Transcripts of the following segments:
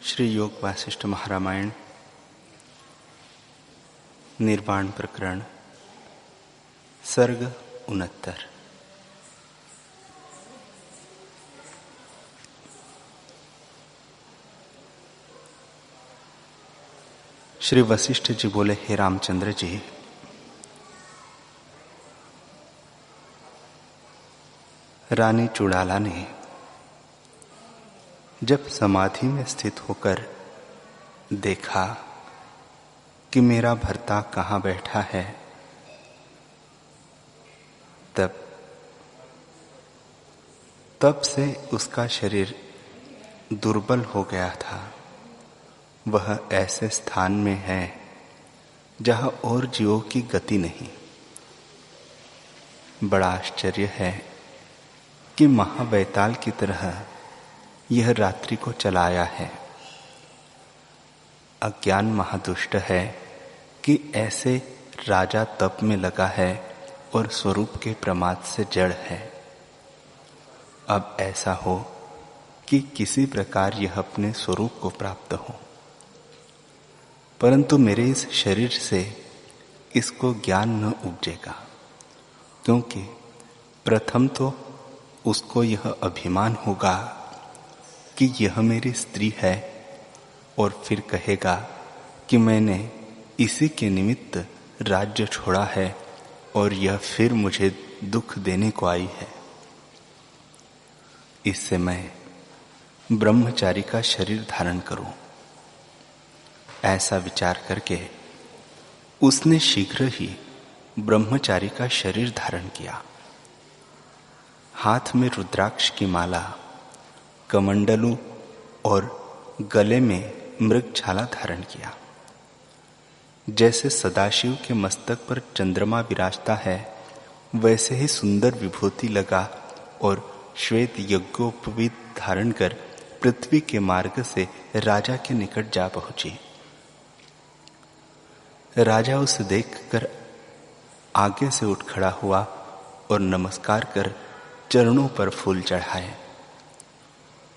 श्री योग वासिष्ठ महारामायण निर्वाण प्रकरण सर्ग 69। श्री वशिष्ठ जी बोले, हे रामचंद्र जी, रानी चुड़ाला ने जब समाधि में स्थित होकर देखा कि मेरा भर्ता कहाँ बैठा है, तब से उसका शरीर दुर्बल हो गया था। वह ऐसे स्थान में है जहाँ और जीवों की गति नहीं। बड़ा आश्चर्य है कि महाबैताल की तरह यह रात्रि को चलाया है। अज्ञान महादुष्ट है कि ऐसे राजा तप में लगा है और स्वरूप के प्रमाद से जड़ है। अब ऐसा हो कि किसी प्रकार यह अपने स्वरूप को प्राप्त हो, परंतु मेरे इस शरीर से इसको ज्ञान न उपजेगा, क्योंकि प्रथम तो उसको यह अभिमान होगा कि यह मेरी स्त्री है, और फिर कहेगा कि मैंने इसी के निमित्त राज्य छोड़ा है और यह फिर मुझे दुख देने को आई है। इससे मैं ब्रह्मचारी का शरीर धारण करूं, ऐसा विचार करके उसने शीघ्र ही ब्रह्मचारी का शरीर धारण किया। हाथ में रुद्राक्ष की माला, कमंडलू और गले में मृगछाला धारण किया। जैसे सदाशिव के मस्तक पर चंद्रमा विराजता है, वैसे ही सुंदर विभूति लगा और श्वेत यज्ञोपवीत धारण कर पृथ्वी के मार्ग से राजा के निकट जा पहुंची। राजा उसे देखकर आगे से उठ खड़ा हुआ और नमस्कार कर चरणों पर फूल चढ़ाए।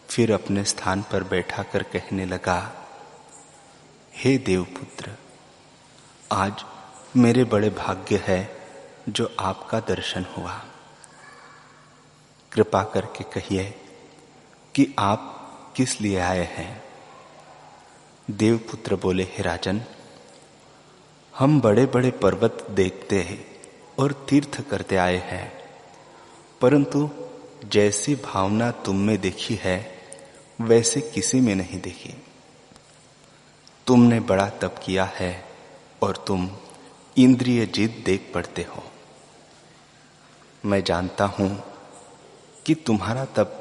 फिर अपने स्थान पर बैठा कर कहने लगा, हे देवपुत्र, आज मेरे बड़े भाग्य है जो आपका दर्शन हुआ। कृपा करके कहिए कि आप किस लिए आए हैं। देवपुत्र बोले, हे राजन, हम बड़े बड़े पर्वत देखते हैं और तीर्थ करते आए हैं, परंतु जैसी भावना तुम में देखी है वैसे किसी में नहीं देखी। तुमने बड़ा तप किया है और तुम इंद्रिय जीत देख पड़ते हो। मैं जानता हूं कि तुम्हारा तप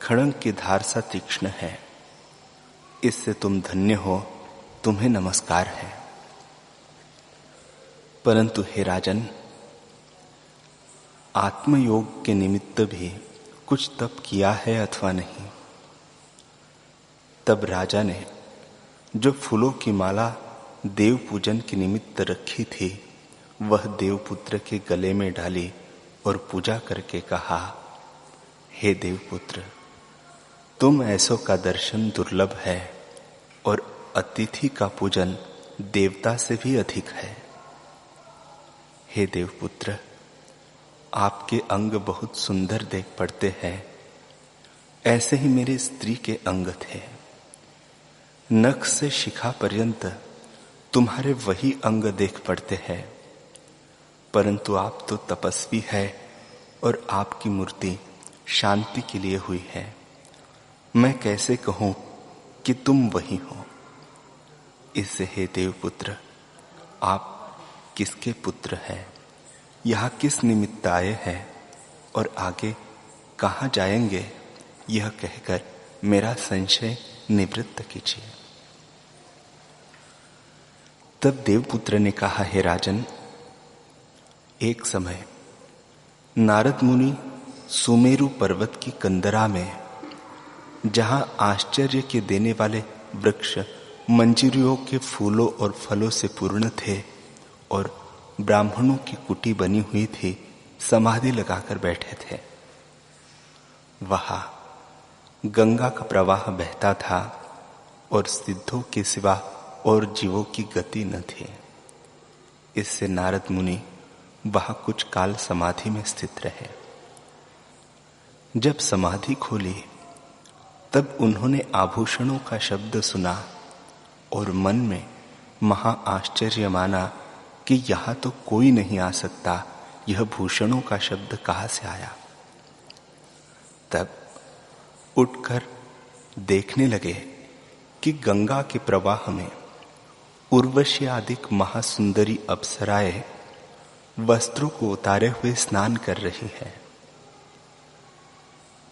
खड़ंग की धार सा तीक्ष्ण है। इससे तुम धन्य हो, तुम्हें नमस्कार है। परंतु हे राजन, आत्मयोग के निमित्त भी कुछ तप किया है अथवा नहीं। तब राजा ने जो फूलों की माला देव पूजन के निमित्त रखी थी, वह देवपुत्र के गले में डाली और पूजा करके कहा, हे देवपुत्र, तुम ऐसों का दर्शन दुर्लभ है और अतिथि का पूजन देवता से भी अधिक है। हे देवपुत्र, आपके अंग बहुत सुंदर देख पड़ते हैं। ऐसे ही मेरी स्त्री के अंग थे। नख से शिखा पर्यंत तुम्हारे वही अंग देख पड़ते हैं, परंतु आप तो तपस्वी है और आपकी मूर्ति शांति के लिए हुई है। मैं कैसे कहूं कि तुम वही हो। इससे हे देवपुत्र, आप किसके पुत्र हैं, यहाँ किस निमित्त आए हैं और आगे कहाँ जाएंगे, यह कहकर मेरा संशय निवृत्त कीजिए। तब देवपुत्र ने कहा, हे राजन, एक समय नारद मुनि सुमेरु पर्वत की कंदरा में, जहां आश्चर्य के देने वाले वृक्ष मंजरियों के फूलों और फलों से पूर्ण थे और ब्राह्मणों की कुटी बनी हुई थी, समाधि लगाकर बैठे थे। वहां गंगा का प्रवाह बहता था और सिद्धों के सिवा और जीवों की गति न थी। इससे नारद मुनि वहां कुछ काल समाधि में स्थित रहे। जब समाधि खोली तब उन्होंने आभूषणों का शब्द सुना और मन में महा आश्चर्य माना कि यहां तो कोई नहीं आ सकता, यह भूषणों का शब्द कहां से आया। तब उठकर देखने लगे कि गंगा के प्रवाह में उर्वशी आदि महासुंदरी अप्सराएं वस्त्रों को उतारे हुए स्नान कर रही है।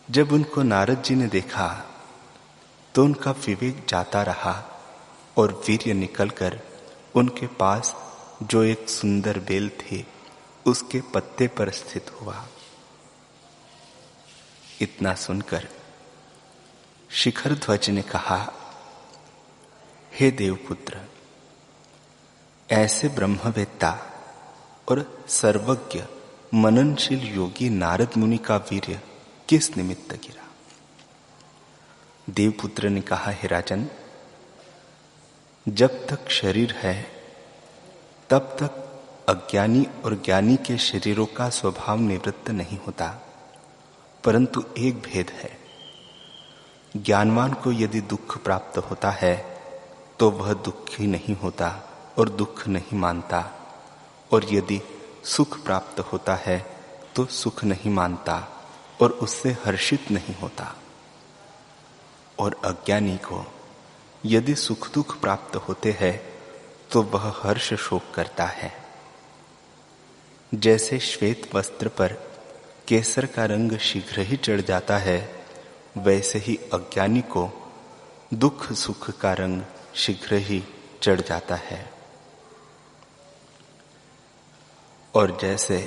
जब उनको नारद जी ने देखा तो उनका विवेक जाता रहा और वीर्य निकलकर उनके पास जो एक सुंदर बेल थी उसके पत्ते पर स्थित हुआ। इतना सुनकर शिखर ध्वज ने कहा, हे देवपुत्र, ऐसे ब्रह्मवेत्ता और सर्वज्ञ मननशील योगी नारद मुनि का वीर्य किस निमित्त गिरा। देवपुत्र ने कहा, हे राजन, जब तक शरीर है तब तक अज्ञानी और ज्ञानी के शरीरों का स्वभाव निवृत्त नहीं होता, परंतु एक भेद है। ज्ञानवान को यदि दुख प्राप्त होता है तो वह दुखी नहीं होता और दुख नहीं मानता, और यदि सुख प्राप्त होता है तो सुख नहीं मानता और उससे हर्षित नहीं होता। और अज्ञानी को यदि सुख दुख प्राप्त होते हैं तो वह हर्ष शोक करता है। जैसे श्वेत वस्त्र पर केसर का रंग शीघ्र ही चढ़ जाता है, वैसे ही अज्ञानी को दुख सुख का रंग शीघ्र ही चढ़ जाता है। और जैसे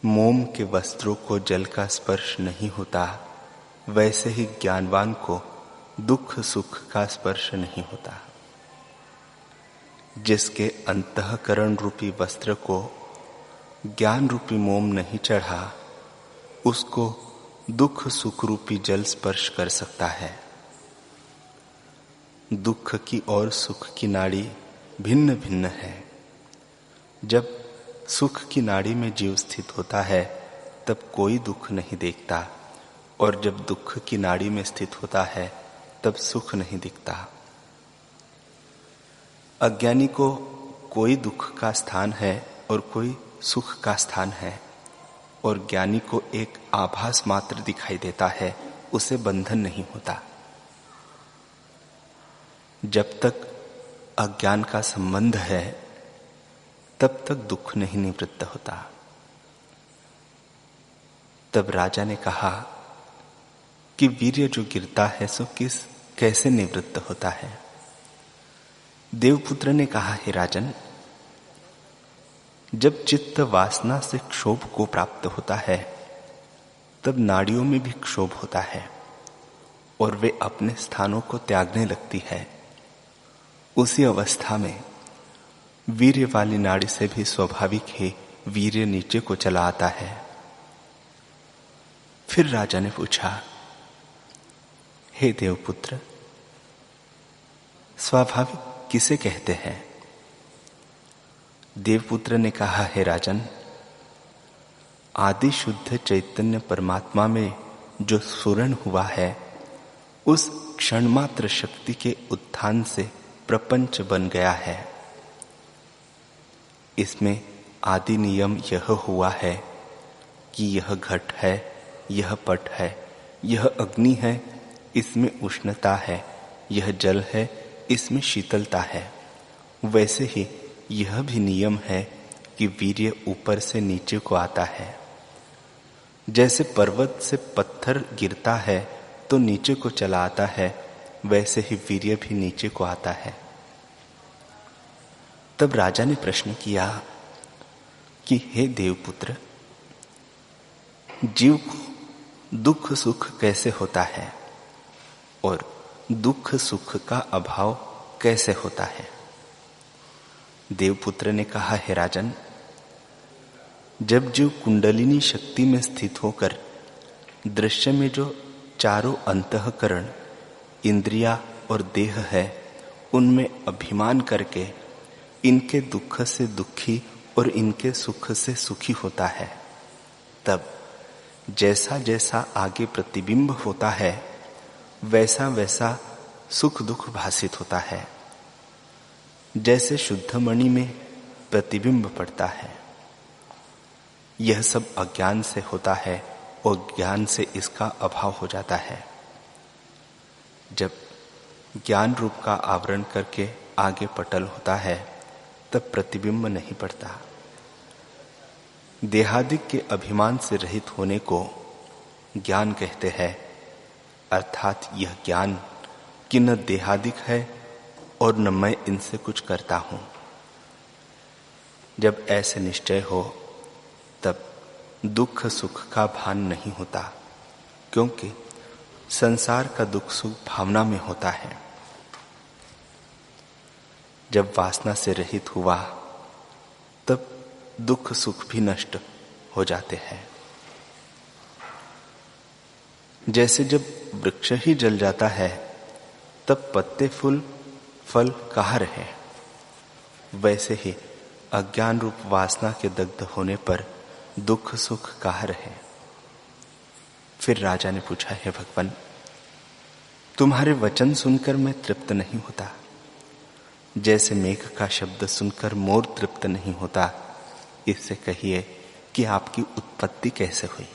मोम के वस्त्रों को जल का स्पर्श नहीं होता, वैसे ही ज्ञानवान को दुख सुख का स्पर्श नहीं होता। जिसके अंतःकरण रूपी वस्त्र को ज्ञान रूपी मोम नहीं चढ़ा, उसको दुख सुख रूपी जल स्पर्श कर सकता है। दुख की और सुख की नाड़ी भिन्न भिन्न है। जब सुख की नाड़ी में जीव स्थित होता है तब कोई दुख नहीं देखता, और जब दुख की नाड़ी में स्थित होता है तब सुख नहीं दिखता। अज्ञानी को कोई दुख का स्थान है और कोई सुख का स्थान है, और ज्ञानी को एक आभास मात्र दिखाई देता है, उसे बंधन नहीं होता। जब तक अज्ञान का संबंध है तब तक दुख नहीं निवृत्त होता। तब राजा ने कहा कि वीर्य जो गिरता है सो कैसे निवृत्त होता है। देवपुत्र ने कहा, हे राजन, जब चित्त वासना से क्षोभ को प्राप्त होता है तब नाड़ियों में भी क्षोभ होता है और वे अपने स्थानों को त्यागने लगती है। उसी अवस्था में वीर्य वाली नाड़ी से भी स्वाभाविक ही वीर्य नीचे को चला आता है। फिर राजा ने पूछा, हे देवपुत्र, स्वाभाविक किसे कहते हैं? देवपुत्र ने कहा, हे राजन, आदि शुद्ध चैतन्य परमात्मा में जो स्फुरण हुआ है, उस क्षण मात्र शक्ति के उत्थान से प्रपंच बन गया है। इसमें आदि नियम यह हुआ है कि यह घट है, यह पट है, यह अग्नि है, इसमें उष्णता है, यह जल है, इसमें शीतलता है। वैसे ही यह भी नियम है कि वीर्य ऊपर से नीचे को आता है। जैसे पर्वत से पत्थर गिरता है तो नीचे को चला आता है, वैसे ही वीर्य भी नीचे को आता है। तब राजा ने प्रश्न किया कि हे देवपुत्र, जीव को दुख सुख कैसे होता है और दुख सुख का अभाव कैसे होता है? देवपुत्र ने कहा, हे राजन, जब जीव कुंडलिनी शक्ति में स्थित होकर दृश्य में जो चारों अंतःकरण, इंद्रिया और देह है उनमें अभिमान करके इनके दुख से दुखी और इनके सुख से सुखी होता है, तब जैसा जैसा आगे प्रतिबिंब होता है वैसा वैसा सुख दुख भासित होता है। जैसे शुद्ध मणि में प्रतिबिंब पड़ता है। यह सब अज्ञान से होता है और ज्ञान से इसका अभाव हो जाता है। जब ज्ञान रूप का आवरण करके आगे पटल होता है तब प्रतिबिंब नहीं पड़ता। देहादिक के अभिमान से रहित होने को ज्ञान कहते हैं, अर्थात यह ज्ञान कि न देहादिक है और न मैं इनसे कुछ करता हूं। जब ऐसे निश्चय हो तब दुख सुख का भान नहीं होता, क्योंकि संसार का दुख सुख भावना में होता है। जब वासना से रहित हुआ तब दुख सुख भी नष्ट हो जाते हैं। जैसे जब वृक्ष ही जल जाता है तब पत्ते फूल फल कहाँ रहे, वैसे ही अज्ञान रूप वासना के दग्ध होने पर दुख सुख कहाँ रहे। फिर राजा ने पूछा, हे भगवान, तुम्हारे वचन सुनकर मैं तृप्त नहीं होता। जैसे मेघ का शब्द सुनकर मोर तृप्त नहीं होता, इससे कहिए कि आपकी उत्पत्ति कैसे हुई।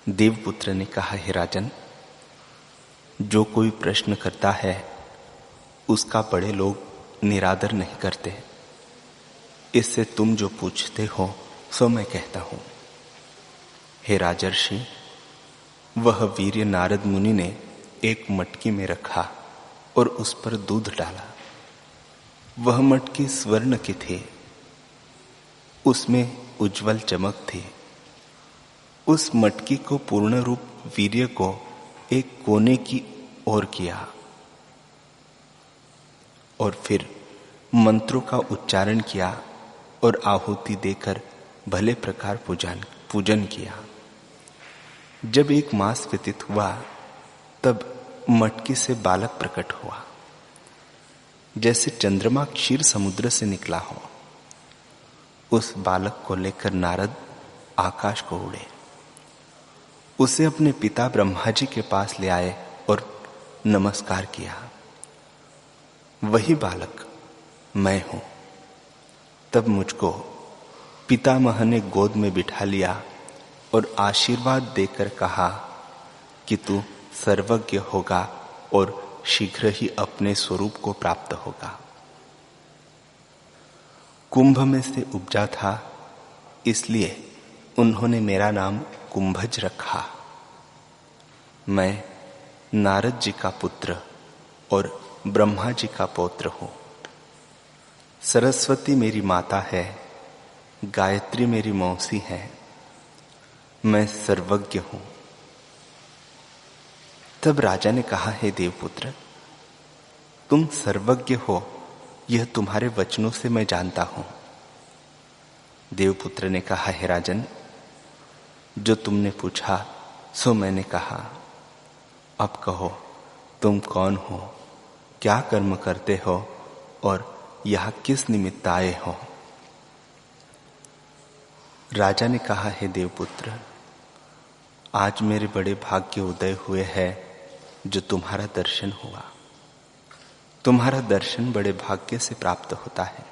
देवपुत्र ने कहा, हे राजन, जो कोई प्रश्न करता है उसका बड़े लोग निरादर नहीं करते। इससे तुम जो पूछते हो सो मैं कहता हूं। हे राजर्षि, वह वीर्य नारद मुनि ने एक मटकी में रखा और उस पर दूध डाला। वह मटकी स्वर्ण की थी, उसमें उज्जवल चमक थी। उस मटकी को पूर्ण रूप वीर्य को एक कोने की ओर किया और फिर मंत्रों का उच्चारण किया और आहुति देकर भले प्रकार पूजन किया। जब एक मास व्यतीत हुआ तब मटकी से बालक प्रकट हुआ, जैसे चंद्रमा क्षीर समुद्र से निकला हो। उस बालक को लेकर नारद आकाश को उड़े, उसे अपने पिता ब्रह्मा जी के पास ले आए और नमस्कार किया। वही बालक मैं हूं। तब मुझको पितामह ने गोद में बिठा लिया और आशीर्वाद देकर कहा कि तू सर्वज्ञ होगा और शीघ्र ही अपने स्वरूप को प्राप्त होगा। कुंभ में से उपजा था, इसलिए उन्होंने मेरा नाम कुंभज रखा। मैं नारद जी का पुत्र और ब्रह्मा जी का पौत्र हूं। सरस्वती मेरी माता है, गायत्री मेरी मौसी है। मैं सर्वज्ञ हूं। तब राजा ने कहा, हे देवपुत्र, तुम सर्वज्ञ हो यह तुम्हारे वचनों से मैं जानता हूं। देवपुत्र ने कहा, हे राजन, जो तुमने पूछा सो मैंने कहा। अब कहो, तुम कौन हो, क्या कर्म करते हो और यहां किस निमित्त आए हो। राजा ने कहा, हे देवपुत्र, आज मेरे बड़े भाग्य उदय हुए हैं जो तुम्हारा दर्शन हुआ। तुम्हारा दर्शन बड़े भाग्य से प्राप्त होता है।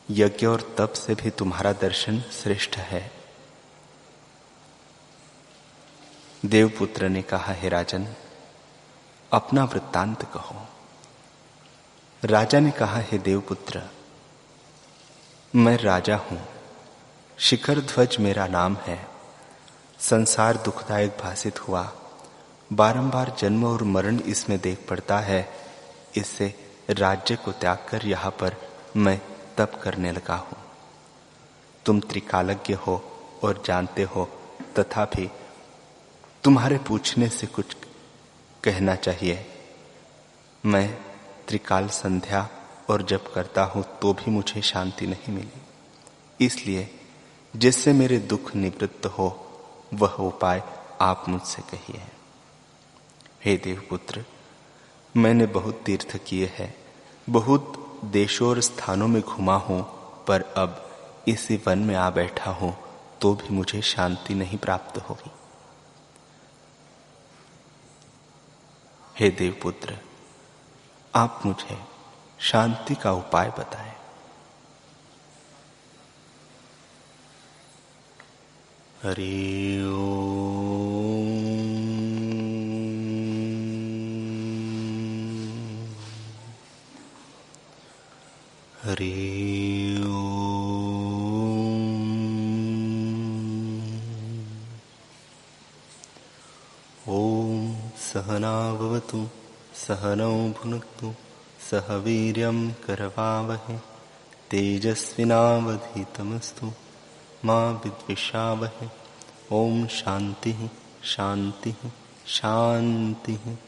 यज्ञ और तप से भी तुम्हारा दर्शन श्रेष्ठ है। देवपुत्र ने कहा, हे राजन, अपना वृत्तांत कहो। राजा ने कहा, हे देवपुत्र, मैं राजा हूं, शिखर ध्वज मेरा नाम है। संसार दुखदायक भासित हुआ, बारंबार जन्म और मरण इसमें देख पड़ता है। इससे राज्य को त्याग कर यहां पर मैं तप करने लगा हूं। तुम त्रिकालज्ञ हो और जानते हो, तथापि तुम्हारे पूछने से कुछ कहना चाहिए। मैं त्रिकाल संध्या और जप करता हूं तो भी मुझे शांति नहीं मिली। इसलिए जिससे मेरे दुख निवृत्त हो वह उपाय आप मुझसे कहिए। हे देवपुत्र, मैंने बहुत तीर्थ किए हैं, बहुत देशों और स्थानों में घुमा हूं, पर अब इसी वन में आ बैठा हूं तो भी मुझे शांति नहीं प्राप्त होगी। हे देवपुत्र, आप मुझे शांति का उपाय बताएं। हरि ओम। हरि ओम। ओम सहना भवतु सहनौ भुनक्तु सह वीर्यं करवावहै तेजस्विनावधीतमस्तु मा विद्विषावहै। ओम शांति शांति शांति।